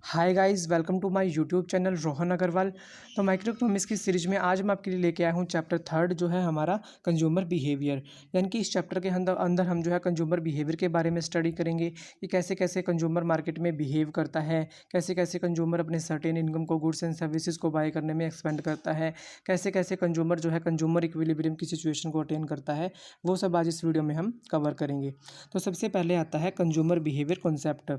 Hi guys, welcome to my YouTube channel Rohan Agarwal. तो micro economics की series में आज मैं आपके लिए लेके आया हूँ चैप्टर थर्ड, जो है हमारा कंज्यूमर बिहेवियर। यानी कि इस चैप्टर के अंदर अंदर हम जो है कंज्यूमर बिहेवियर के बारे में स्टडी करेंगे कि कैसे कैसे कंज्यूमर मार्केट में बिहेव करता है, कैसे कैसे कंज्यूमर अपने सर्टेन इनकम को गुड्स एंड सर्विसेज को बाय करने में एक्सपेंड करता है, कैसे कैसे कंज्यूमर जो है कंज्यूमर इक्विलिब्रियम की सिचुएशन को अटेन करता है। वो सब आज इस वीडियो में हम कवर करेंगे। तो सबसे पहले आता है कंज्यूमर बिहेवियर कॉन्सेप्ट।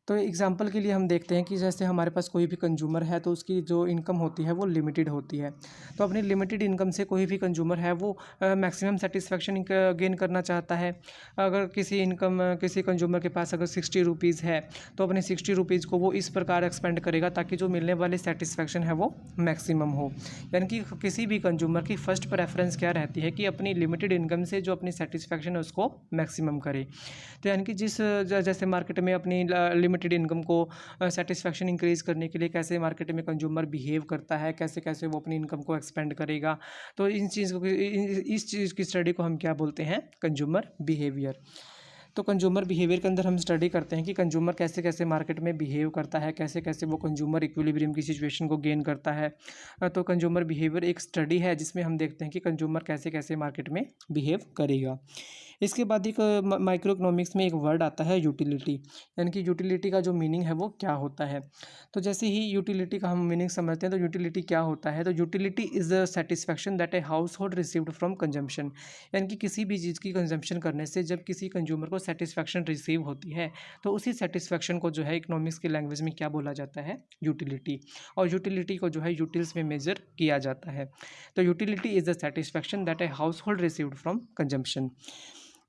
तो एग्जांपल के लिए हम देखते हैं कि जैसे हमारे पास कोई भी कंज्यूमर है तो उसकी जो इनकम होती है वो लिमिटेड होती है। तो अपनी लिमिटेड इनकम से कोई भी कंज्यूमर है वो मैक्सिमम सेटिस्फेक्शन गेन करना चाहता है। अगर किसी कंज्यूमर के पास अगर 60 रुपीज़ है तो अपने 60 रुपीज़ को वो इस प्रकार एक्सपेंड करेगा ताकि जो मिलने वाली सेटिस्फेक्शन है वो मैक्सिमम हो। यानी कि किसी भी कंज्यूमर की फर्स्ट प्रेफरेंस क्या रहती है कि अपनी लिमिटेड इनकम से जो अपनी सेटिस्फेक्शन है उसको मैक्सिमम करे। तो यानी कि जैसे मार्केट में अपनी लिमिटेड इनकम को सेटिस्फेक्शन इंक्रीज़ करने के लिए कैसे मार्केट में कंज्यूमर बिहेव करता है, कैसे कैसे वो अपनी इनकम को एक्सपेंड करेगा। तो इस चीज़ की स्टडी को हम क्या बोलते हैं, कंज्यूमर बिहेवियर। तो कंज्यूमर बिहेवियर के अंदर हम स्टडी करते हैं कि कंज्यूमर कैसे कैसे मार्केट में बिहेव करता है, कैसे कैसे वो कंज्यूमर इक्विलिब्रियम की सिचुएशन को गेन करता है। तो कंज्यूमर बिहेवियर एक स्टडी है जिसमें हम देखते हैं कि कंज्यूमर कैसे कैसे मार्केट में बिहेव करेगा। इसके बाद एक माइक्रो इकोनॉमिक्स में एक वर्ड आता है यूटिलिटी। यानी कि यूटिलिटी का जो मीनिंग है वो क्या होता है। तो जैसे ही यूटिलिटी का हम मीनिंग समझते हैं तो यूटिलिटी क्या होता है। तो utility is a satisfaction that a house hold received from consumption. यानी कि किसी भी चीज़ की कंजम्पशन करने से जब किसी कंज्यूमर को सेटिस्फैक्शन रिसीव होती है तो उसी सेटिस्फैक्शन को जो है इकोनॉमिक्स की लैंग्वेज में क्या बोला जाता है, यूटिलिटी। और यूटिलिटी को जो है यूटिल्स में मेजर किया जाता है। तो utility is the satisfaction that a house hold received from consumption.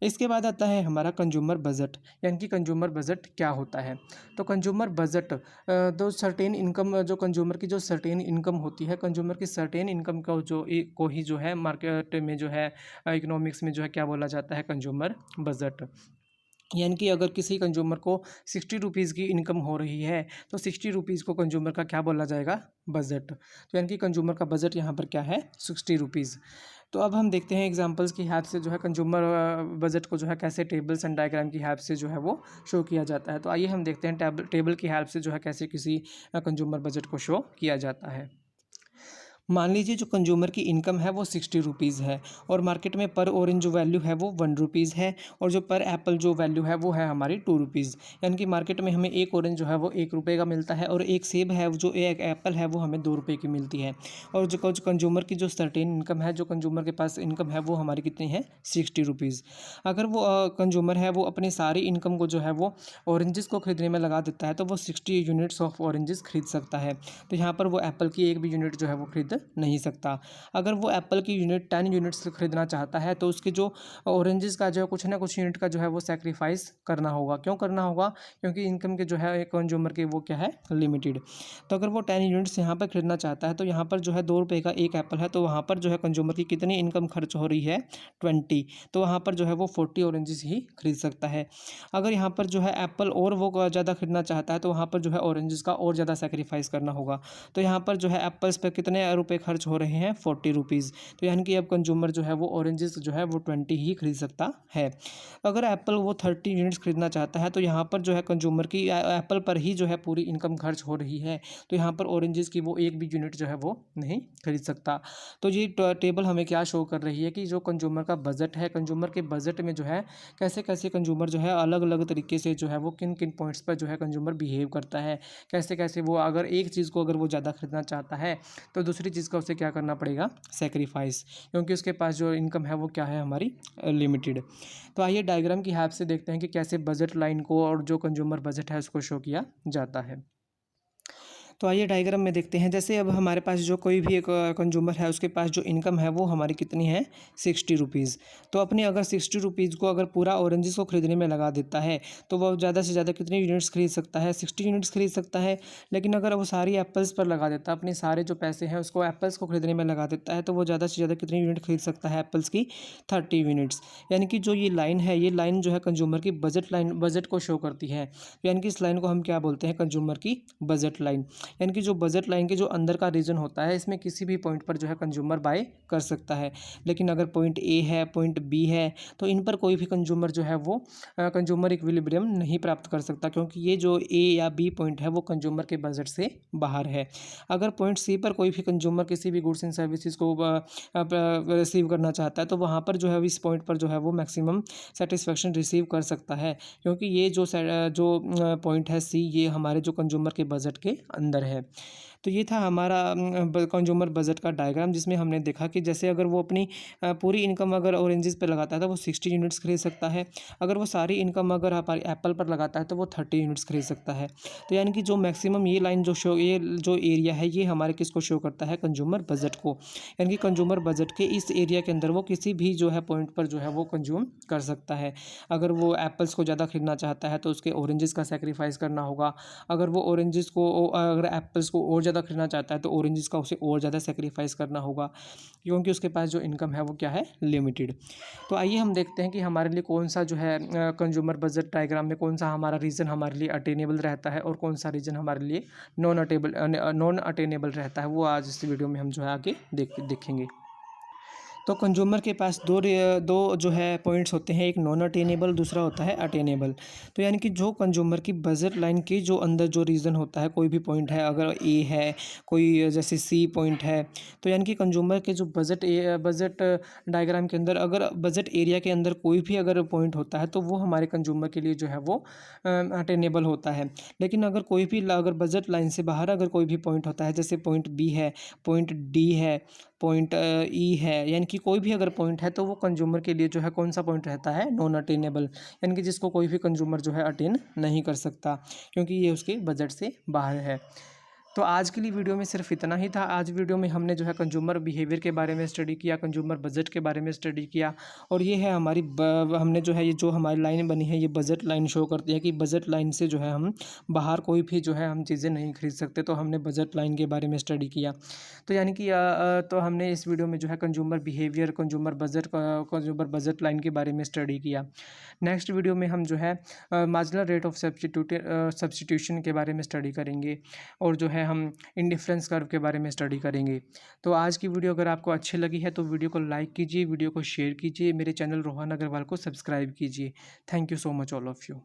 इसके बाद आता है हमारा कंज्यूमर बजट। यानी कि कंज्यूमर बजट क्या होता है। तो कंज्यूमर बजट दो सर्टेन इनकम, जो कंज्यूमर की जो सर्टेन इनकम होती है, कंज्यूमर की सर्टेन इनकम को ही जो है मार्केट में जो है इकोनॉमिक्स में जो है क्या बोला जाता है, कंज्यूमर बजट। यानी कि अगर किसी कंज्यूमर को 60 रुपीज़ की इनकम हो रही है तो 60 रुपीज़ को कंज्यूमर का क्या बोला जाएगा, बजट। तो यानी कि कंज्यूमर का बजट यहाँ पर क्या है, 60 रुपीज़। तो अब हम देखते हैं एग्जांपल्स की हेल्प से जो है कंज्यूमर बजट को जो है कैसे टेबल्स एंड डायग्राम की हेल्प से जो है वो शो किया जाता है। तो आइए हम देखते हैं टेबल की हेल्प से जो है कैसे किसी कंज्यूमर बजट को शो किया जाता है। मान लीजिए जो कंज्यूमर की इनकम है वो 60 रुपीज़ है और मार्केट में पर ऑरेंज जो वैल्यू है वो 1 रुपीज़ है और जो पर एप्पल जो वैल्यू है वो है हमारी 2 रुपीज़। यानी कि मार्केट में हमें एक ऑरेंज जो है वो 1 रुपये का मिलता है और एक सेब है जो एक एप्पल है वो हमें 2 रुपये की मिलती है। और जो कंज्यूमर की जो सर्टेन इनकम है, जो कंज्यूमर के पास इनकम है वो हमारी कितनी है, 60 रुपीज़। अगर वो कंज्यूमर है वो अपनी सारी इनकम को जो है वो ऑरेंजेस को खरीदने में लगा देता है तो वो 60 यूनिट्स ऑफ ऑरेंजेस खरीद सकता है। तो यहाँ पर वो एप्पल की एक भी यूनिट जो है वो खरीद नहीं सकता। अगर वो एप्पल की यूनिट 10 यूनिट्स खरीदना चाहता है तो उसके जो ऑरेंजेस का जो है कुछ ना कुछ यूनिट का जो है वो सेक्रीफाइस करना होगा। क्यों करना होगा, क्योंकि इनकम के जो है एक कंज्यूमर की वो क्या है, लिमिटेड। तो अगर वो 10 यूनिट्स यहाँ पर खरीदना चाहता है तो यहाँ पर जो है 2 रुपये का एक एप्पल है तो वहाँ पर जो है कंज्यूमर की कितनी इनकम खर्च हो रही है, 20। तो वहाँ पर जो है वो 40 ऑरेंजेस ही खरीद सकता है। अगर यहाँ पर जो है एप्पल और वो ज़्यादा खरीदना चाहता है तो वहाँ पर जो है ऑरेंजेस का और ज़्यादा सेक्रीफाइस करना होगा। तो यहाँ पर जो है एप्पल्स पर कितने रुपए खर्च हो रहे हैं, 40 रुपीज़। तो यानी कि अब कंज्यूमर जो है वो ऑरेंजेस जो है वो 20 ही खरीद सकता है। अगर एप्पल वो 30 यूनिट्स खरीदना चाहता है तो यहाँ पर जो है कंज्यूमर की एप्पल पर ही जो है पूरी इनकम खर्च हो रही है। तो यहाँ पर ऑरेंजेस की वो एक भी यूनिट जो है वो नहीं खरीद सकता। तो ये टेबल हमें क्या शो कर रही है कि जो कंज्यूमर का बजट है, कंज्यूमर के बजट में जो है कैसे कैसे कंज्यूमर जो है अलग अलग तरीके से जो है वो किन किन पॉइंट्स पर जो है कंज्यूमर बिहेव करता है, कैसे कैसे वो अगर एक चीज़ को अगर वो ज़्यादा खरीदना चाहता है तो दूसरी चीज़ का उसे क्या करना पड़ेगा, सेक्रीफाइस, क्योंकि उसके पास जो इनकम है वो क्या है, हमारी लिमिटेड। तो आइए डायग्राम की हेल्प से देखते हैं कि कैसे बजट लाइन को और जो कंज्यूमर बजट है उसको शो किया जाता है। तो आइए डायग्राम में देखते हैं। जैसे अब हमारे पास जो कोई भी एक कंज्यूमर है उसके पास जो इनकम है वो हमारी कितनी है, 60 रुपीज़। तो अपने अगर 60 रुपीज़ को अगर पूरा ऑरेंजेस को खरीदने में लगा देता है तो वह ज़्यादा से ज़्यादा कितनी यूनिट्स खरीद सकता है, 60 यूनिट्स खरीद सकता है। लेकिन अगर वो सारी एप्पल्स पर लगा देता है, अपने सारे जो पैसे हैं उसको एप्पल्स को खरीदने में लगा देता है तो वो ज़्यादा से ज़्यादा कितनी यूनिट खरीद सकता है, एप्पल्स की 30 यूनिट्स। यानी कि जो ये लाइन है, ये लाइन जो है कंज्यूमर की बजट लाइन, बजट को शो करती है। यानी कि इस लाइन को हम क्या बोलते हैं, कंज्यूमर की बजट लाइन। यानी कि जो बजट लाइन के जो अंदर का रीजन होता है, इसमें किसी भी पॉइंट पर जो है कंज्यूमर बाय कर सकता है। लेकिन अगर पॉइंट ए है, पॉइंट बी है, तो इन पर कोई भी कंज्यूमर जो है वो कंज्यूमर इक्विलिब्रियम नहीं प्राप्त कर सकता, क्योंकि ये जो ए या बी पॉइंट है वो कंज्यूमर के बजट से बाहर है। अगर पॉइंट सी पर कोई भी कंज्यूमर किसी भी गुड्स एंड सर्विसेज को रिसीव करना चाहता है, तो वहाँ पर जो है इस पॉइंट पर जो है वो मैक्सिमम सेटिस्फेक्शन रिसीव कर सकता है, क्योंकि ये जो पॉइंट है सी, ये हमारे जो कंज्यूमर के बजट के अंदर है। तो ये था हमारा कंज्यूमर बजट का डायग्राम, जिसमें हमने देखा कि जैसे अगर वो अपनी पूरी इनकम अगर ऑरेंजेस पे लगाता है तो वो 60 यूनिट्स खरीद सकता है। अगर वो सारी इनकम अगर एप्पल पर लगाता है तो वो 30 यूनिट्स खरीद सकता है। तो यानी कि जो मैक्सिमम ये लाइन ये जो एरिया है, ये हमारे किसको शो करता है? कंज्यूमर बजट को। यानी कि कंज्यूमर बजट के इस एरिया के अंदर वो किसी भी जो है पॉइंट पर जो है वो कंज्यूम कर सकता है। अगर वो एप्पल्स को ज़्यादा खरीदना चाहता है तो उसके ऑरेंजेस का सेक्रीफाइस करना होगा। अगर एप्पल्स को और ज़्यादा खरीदना चाहता है तो ऑरेंजेस का उसे और ज़्यादा सेक्रीफाइस करना होगा, क्योंकि उसके पास जो इनकम है वो क्या है? लिमिटेड। तो आइए हम देखते हैं कि हमारे लिए कौन सा जो है कंज्यूमर बजट डायग्राम में कौन सा हमारा रीजन हमारे लिए अटेनेबल रहता है और कौन सा रीजन हमारे लिए नॉन अटेनेबल रहता है, वो आज इस वीडियो में हम जो है आगे देखेंगे। तो कंज्यूमर के पास दो जो है पॉइंट्स होते हैं, एक नॉन अटेनेबल, दूसरा होता है अटेनेबल। तो यानी कि जो कंज्यूमर की बजट लाइन के जो अंदर जो रीजन होता है, कोई भी पॉइंट है, अगर ए है, कोई जैसे सी पॉइंट है, तो यानी कि कंज्यूमर के जो बजट डायग्राम के अंदर अगर बजट एरिया के अंदर कोई भी अगर पॉइंट होता है तो वो हमारे कंज्यूमर के लिए जो है वो अटेनेबल होता है। लेकिन अगर बजट लाइन से बाहर अगर कोई भी पॉइंट होता है, जैसे पॉइंट बी है, पॉइंट डी है, पॉइंट ई है, यानी कि कोई भी अगर पॉइंट है तो वो कंज्यूमर के लिए जो है कौन सा पॉइंट रहता है? नॉन अटेनेबल, यानी कि जिसको कोई भी कंज्यूमर जो है अटेन नहीं कर सकता, क्योंकि ये उसके बजट से बाहर है। तो आज के लिए वीडियो में सिर्फ इतना ही था। आज वीडियो में हमने जो है कंज्यूमर बिहेवियर के बारे में स्टडी किया, कंज्यूमर बजट के बारे में स्टडी किया, और ये है हमने जो है ये जो हमारी लाइन बनी है, ये बजट लाइन शो करती है कि बजट लाइन से जो है हम बाहर कोई भी जो है हम चीज़ें नहीं खरीद सकते। तो हमने बजट लाइन के बारे में स्टडी किया। तो यानी कि तो हमने इस वीडियो में जो है consumer behaviour, consumer budget line के बारे में स्टडी किया। नेक्स्ट वीडियो में हम जो है मार्जिनल रेट ऑफ सब्स्टिट्यूशन के बारे में स्टडी करेंगे, और जो है हम इंडिफरेंस कर्व के बारे में स्टडी करेंगे। तो आज की वीडियो अगर आपको अच्छी लगी है तो वीडियो को लाइक कीजिए, वीडियो को शेयर कीजिए, मेरे चैनल रोहन अग्रवाल को सब्सक्राइब कीजिए। Thank you so much all of you.